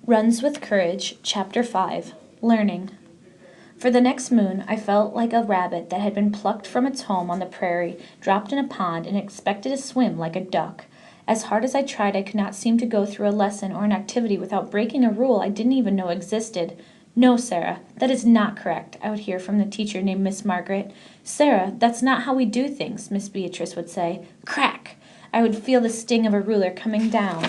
Runs with Courage, Chapter 5, Learning. For the next moon, I felt like a rabbit that had been plucked from its home on the prairie, dropped in a pond, and expected to swim like a duck. As hard as I tried, I could not seem to go through a lesson or an activity without breaking a rule I didn't even know existed. "No, Sarah, that is not correct," I would hear from the teacher named Miss Margaret. "Sarah, that's not how we do things," Miss Beatrice would say. Crack! I would feel the sting of a ruler coming down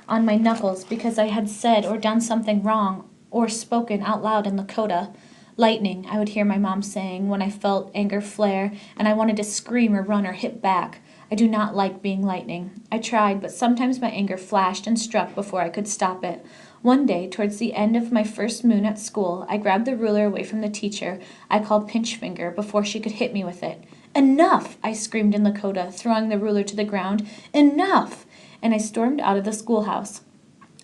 on my knuckles because I had said or done something wrong or spoken out loud in Lakota. "Lightning," I would hear my mom saying when I felt anger flare and I wanted to scream or run or hit back. I do not like being lightning. I tried, but sometimes my anger flashed and struck before I could stop it. One day, towards the end of my first moon at school, I grabbed the ruler away from the teacher I called Pinchfinger before she could hit me with it. "Enough!" I screamed in Lakota, throwing the ruler to the ground. "Enough!" And I stormed out of the schoolhouse.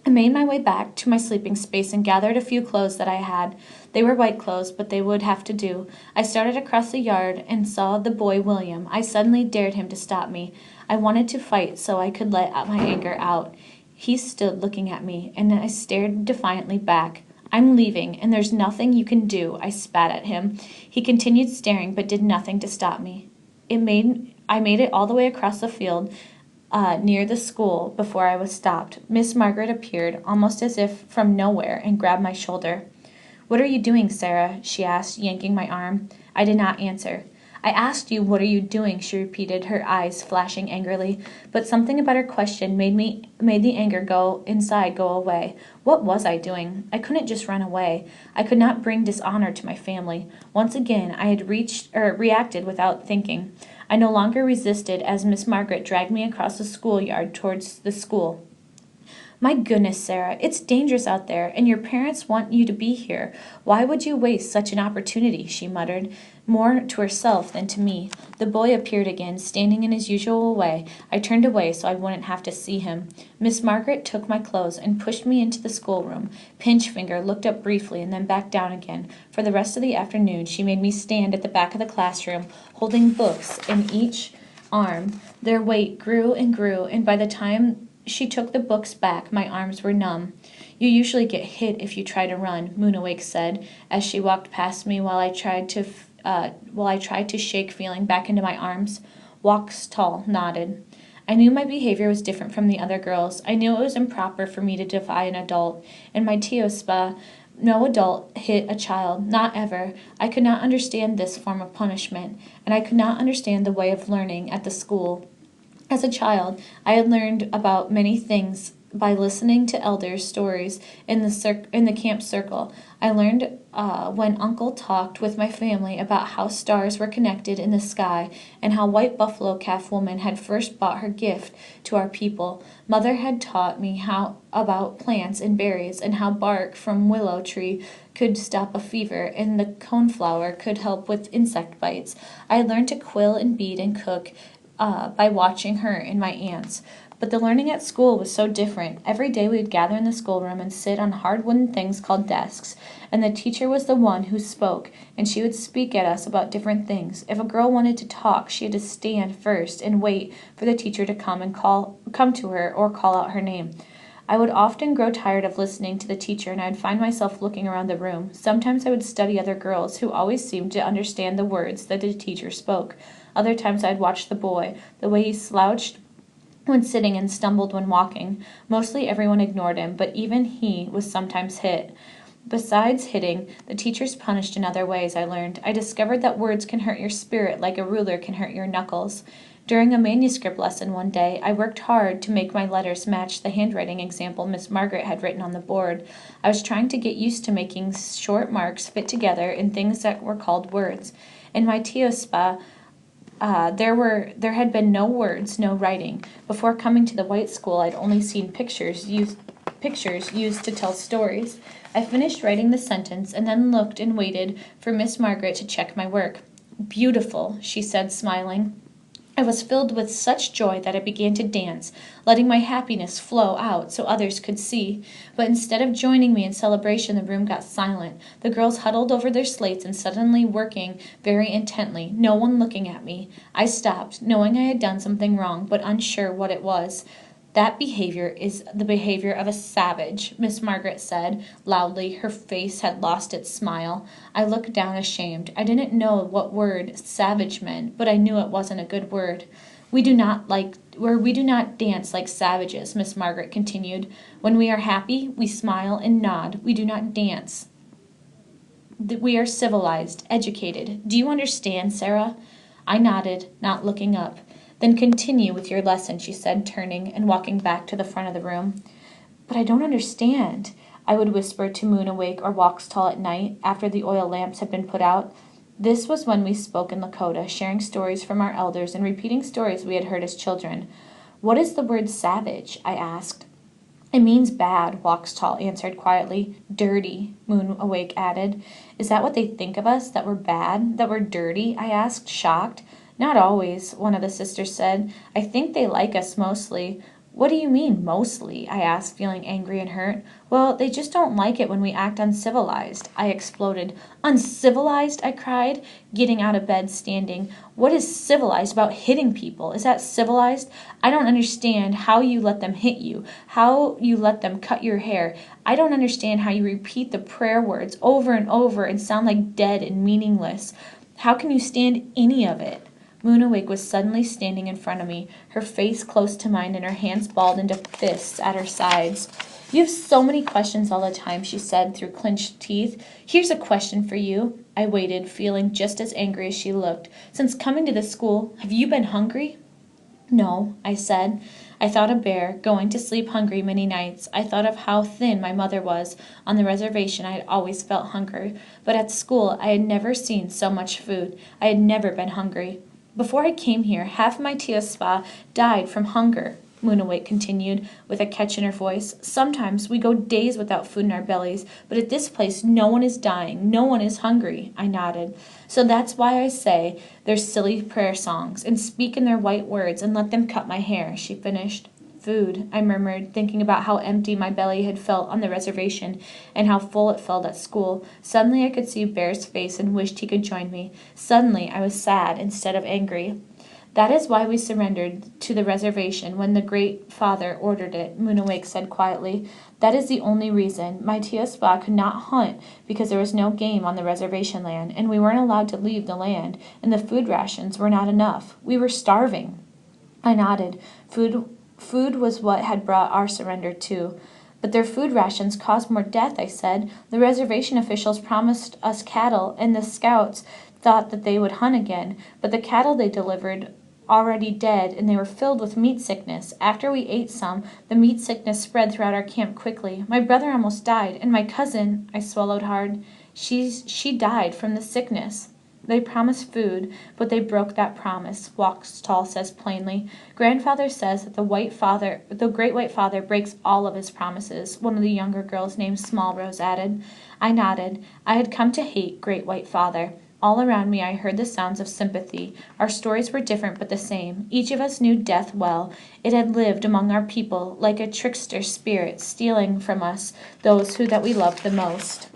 I made my way back to my sleeping space and gathered a few clothes that I had. They were white clothes, but they would have to do. I started across the yard and saw the boy William. I suddenly dared him to stop me. I wanted to fight so I could let my anger out. He stood looking at me, and I stared defiantly back. "I'm leaving, and there's nothing you can do," I spat at him. He continued staring, but did nothing to stop me. I made it all the way across the field near the school before I was stopped. Miss Margaret appeared, almost as if from nowhere, and grabbed my shoulder. "What are you doing, Sarah?" she asked, yanking my arm. I did not answer. "I asked you, what are you doing?" she repeated, her eyes flashing angrily. But something about her question made the anger go away. What was I doing? I couldn't just run away. I could not bring dishonor to my family. Once again, I had reacted without thinking. I no longer resisted as Miss Margaret dragged me across the schoolyard towards the school. "My goodness, Sarah, it's dangerous out there, and your parents want you to be here. Why would you waste such an opportunity?" she muttered, more to herself than to me. The boy appeared again, standing in his usual way. I turned away so I wouldn't have to see him. Miss Margaret took my clothes and pushed me into the schoolroom. Pinchfinger looked up briefly and then back down again. For the rest of the afternoon she made me stand at the back of the classroom, holding books in each arm. Their weight grew, and by the time she took the books back, my arms were numb. "You usually get hit if you try to run," Moonawake said, as she walked past me while I tried to shake feeling back into my arms. Walks Tall nodded. I knew my behavior was different from the other girls. I knew it was improper for me to defy an adult. In my Tiospa, no adult hit a child, not ever. I could not understand this form of punishment, and I could not understand the way of learning at the school. As a child, I had learned about many things by listening to elders' stories in the camp circle. I learned when Uncle talked with my family about how stars were connected in the sky and how White Buffalo Calf Woman had first brought her gift to our people. Mother had taught me how about plants and berries and how bark from willow tree could stop a fever and the coneflower could help with insect bites. I had learned to quill and bead and cook by watching her and my aunts. But the learning at school was so different. Every day we would gather in the schoolroom and sit on hard wooden things called desks, and the teacher was the one who spoke, and she would speak at us about different things. If a girl wanted to talk, she had to stand first and wait for the teacher to come to her or call out her name. I would often grow tired of listening to the teacher, and I would find myself looking around the room. Sometimes I would study other girls who always seemed to understand the words that the teacher spoke. Other times I'd watch the boy, the way he slouched when sitting and stumbled when walking. Mostly everyone ignored him, but even he was sometimes hit. Besides hitting, the teachers punished in other ways, I learned. I discovered that words can hurt your spirit like a ruler can hurt your knuckles. During a manuscript lesson one day, I worked hard to make my letters match the handwriting example Miss Margaret had written on the board. I was trying to get used to making short marks fit together in things that were called words. In my Tiospa, there had been no words, no writing. Before coming to the white school, I'd only seen pictures used to tell stories. I finished writing the sentence and then looked and waited for Miss Margaret to check my work. "Beautiful," she said, smiling. I was filled with such joy that I began to dance, letting my happiness flow out so others could see. But instead of joining me in celebration, the room got silent. The girls huddled over their slates and suddenly working very intently, no one looking at me. I stopped, knowing I had done something wrong, but unsure what it was. That behavior is the behavior of a savage, Miss Margaret said loudly. Her face had lost its smile. I looked down ashamed. I didn't know what word savage meant, but I knew it wasn't a good word. We do not dance like savages, Miss Margaret continued. When we are happy, we smile and nod. We do not dance. We are civilized, educated. Do you understand, Sarah? I nodded, not looking up. Then continue with your lesson, she said, turning and walking back to the front of the room. But I don't understand, I would whisper to Moon Awake or Walks Tall at night, after the oil lamps had been put out. This was when we spoke in Lakota, sharing stories from our elders and repeating stories we had heard as children. What is the word savage? I asked. It means bad, Walks Tall answered quietly. Dirty, Moon Awake added. Is that what they think of us, that we're bad, that we're dirty? I asked, shocked. Not always, one of the sisters said. I think they like us mostly. What do you mean, mostly? I asked, feeling angry and hurt. Well, they just don't like it when we act uncivilized, I exploded. Uncivilized? I cried, getting out of bed, standing. What is civilized about hitting people? Is that civilized? I don't understand how you let them hit you, how you let them cut your hair. I don't understand how you repeat the prayer words over and over and sound like dead and meaningless. How can you stand any of it? Moon Awake was suddenly standing in front of me, her face close to mine and her hands balled into fists at her sides. You have so many questions all the time, she said through clenched teeth. Here's a question for you. I waited, feeling just as angry as she looked. Since coming to this school, have you been hungry? No, I said. I thought of Bear, going to sleep hungry many nights. I thought of how thin my mother was. On the reservation I had always felt hunger, but at school I had never seen so much food. I had never been hungry. Before I came here, half my Tiaspa died from hunger, Moon Awake continued, with a catch in her voice. Sometimes we go days without food in our bellies, but at this place no one is dying, no one is hungry, I nodded. So that's why I say their silly prayer songs, and speak in their white words, and let them cut my hair, she finished. Food, I murmured, thinking about how empty my belly had felt on the reservation and how full it felt at school. Suddenly I could see Bear's face and wished he could join me. Suddenly I was sad instead of angry. That is why we surrendered to the reservation when the Great Father ordered it, Moon Awake said quietly. That is the only reason. My Tiaspa could not hunt because there was no game on the reservation land, and we weren't allowed to leave the land, and the food rations were not enough. We were starving. I nodded. Food was what had brought our surrender too. But their food rations caused more death, I said. The reservation officials promised us cattle, and the scouts thought that they would hunt again. But the cattle they delivered already dead, and they were filled with meat sickness. After we ate some, the meat sickness spread throughout our camp quickly. My brother almost died, and my cousin, I swallowed hard, she died from the sickness. They promised food, but they broke that promise, Walks Tall says plainly. Grandfather says that the Great White Father breaks all of his promises, one of the younger girls named Small Rose added. I nodded. I had come to hate Great White Father. All around me I heard the sounds of sympathy. Our stories were different but the same. Each of us knew death well. It had lived among our people like a trickster spirit, stealing from us those that we loved the most.